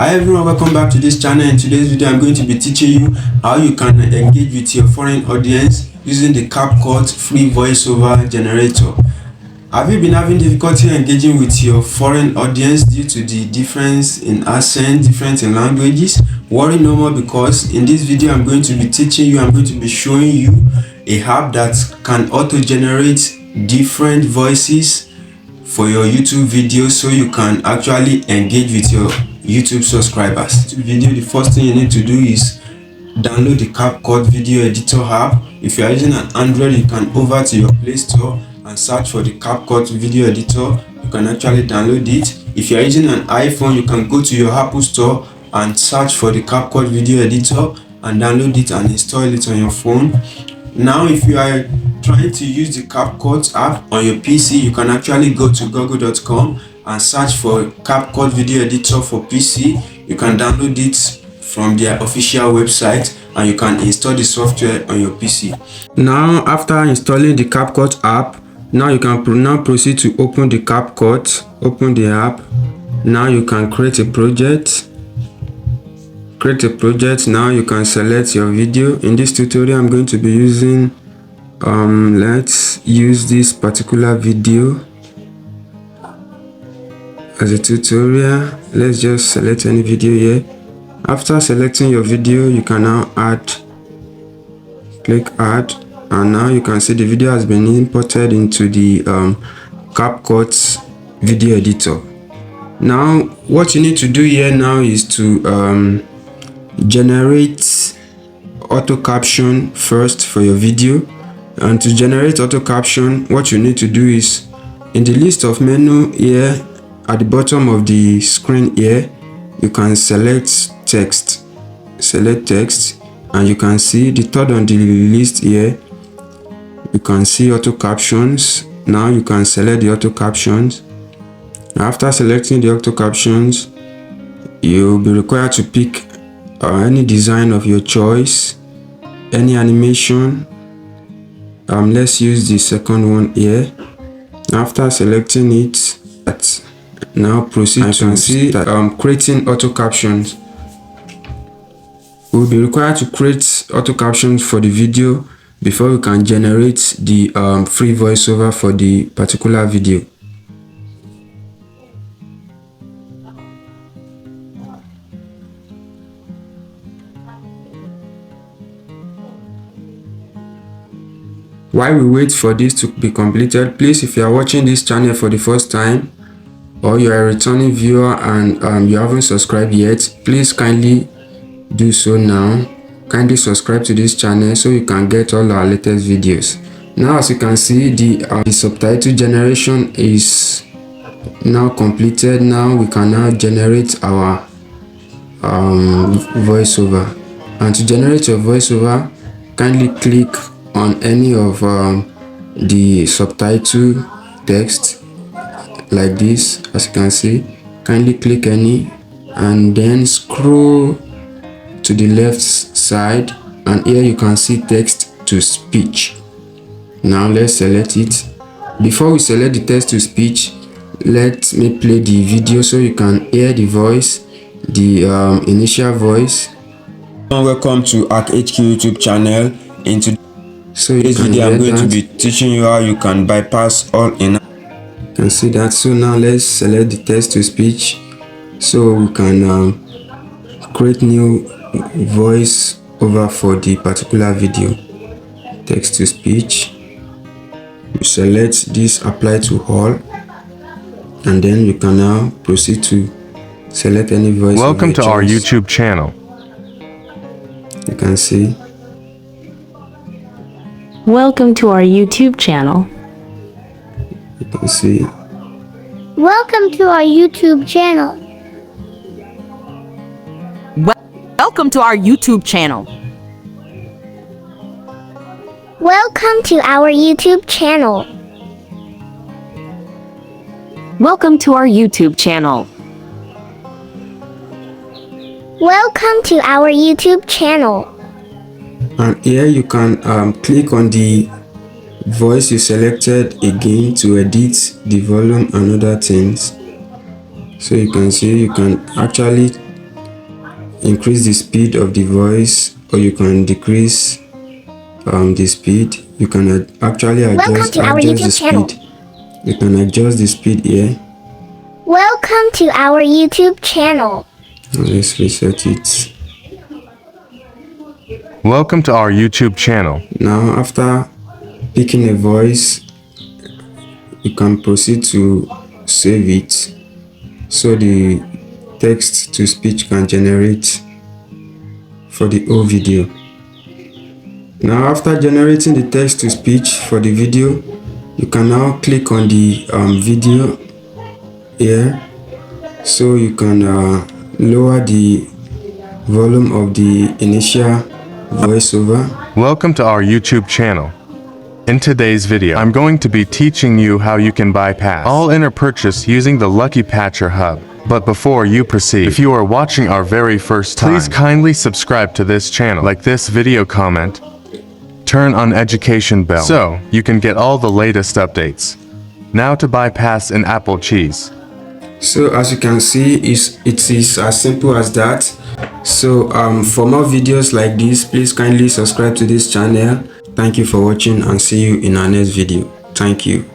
Hi everyone, welcome back to this channel. In today's video I'm going to be teaching you how you can engage with your foreign audience using the Capcut free voiceover generator. Have you been having difficulty engaging with your foreign audience due to the difference in accent, difference in languages? Worry no more, because in this video I'm going to be teaching you, I'm going to be showing you a app that can auto-generate different voices for your YouTube videos, so you can actually engage with your YouTube subscribers. The first thing you need to do is download the Capcut video editor app. If you are using an Android, you can over to your Play Store and search for the Capcut video editor. You can actually download it. If you are using an iPhone, you can go to your Apple Store and search for the Capcut video editor and download it and install it on your phone. Now if you are trying to use the Capcut app on your PC, you can actually go to google.com and search for Capcut video editor for PC. You can download it from their official website and you can install the software on your PC. Now after installing the Capcut app, now you can proceed to open the Capcut, open the app. Now you can create a project. Now you can select your video. In this tutorial I'm going to be using let's use this particular video as a tutorial. Let's just select any video here. After selecting your video, you can now click add, and now you can see the video has been imported into the Capcut video editor. Now what you need to do here now is to generate auto caption first for your video. And to generate auto caption, what you need to do is, in the list of menu here at the bottom of the screen here, you can select text, and you can see the third on the list here, you can see auto captions. Now you can select the auto captions. After selecting the auto captions, you'll be required to pick any design of your choice, any animation. Let's use the second one here. After selecting it, now proceed to see that creating auto captions. We'll be required to create auto captions for the video before we can generate the free voiceover for the particular video. While we wait for this to be completed, please, if you are watching this channel for the first time or you are a returning viewer and you haven't subscribed yet, please kindly do so now. Kindly subscribe to this channel so you can get all our latest videos. Now as you can see, the subtitle generation is now completed. Now we can now generate our voiceover. And to generate your voiceover, kindly click on any of the subtitle text like this. As you can see, kindly click any and then scroll to the left side, and here you can see text to speech. Now let's select it. Before we select the text to speech, let me play the video so you can hear the voice, the initial voice. Welcome to HQ YouTube channel. In this video I'm going to be teaching you how you can bypass all in. You can see that. So now let's select the text to speech so we can create new voice over for the particular video. Text to speech, you select this apply to all, and then you can now proceed to select any voice. Welcome to our YouTube channel. You can see. Welcome to our YouTube channel. You can see. Welcome to our YouTube channel. Welcome to our YouTube channel. Welcome to our YouTube channel. Welcome to our YouTube channel. Welcome to our YouTube channel. And here you can click on the voice you selected again to edit the volume and other things. So you can see you can actually increase the speed of the voice, or you can decrease the speed. You can actually adjust to our the YouTube channel. speed. You can adjust the speed here. Welcome to our YouTube channel. Now let's reset it. Welcome to our YouTube channel. Now after picking a voice, you can proceed to save it so the text-to-speech can generate for the whole video. Now after generating the text-to-speech for the video, you can now click on the video here, so you can lower the volume of the initial voiceover. Welcome to our YouTube channel. In today's video, I'm going to be teaching you how you can bypass all inner purchase using the Lucky Patcher Hub. But before you proceed, if you are watching our very first time, please kindly subscribe to this channel, like this video, comment, turn on notification bell so you can get all the latest updates. Now to bypass an apple cheese. So as you can see, it is as simple as that. So for more videos like this, please kindly subscribe to this channel. Thank you for watching, and see you in our next video. Thank you.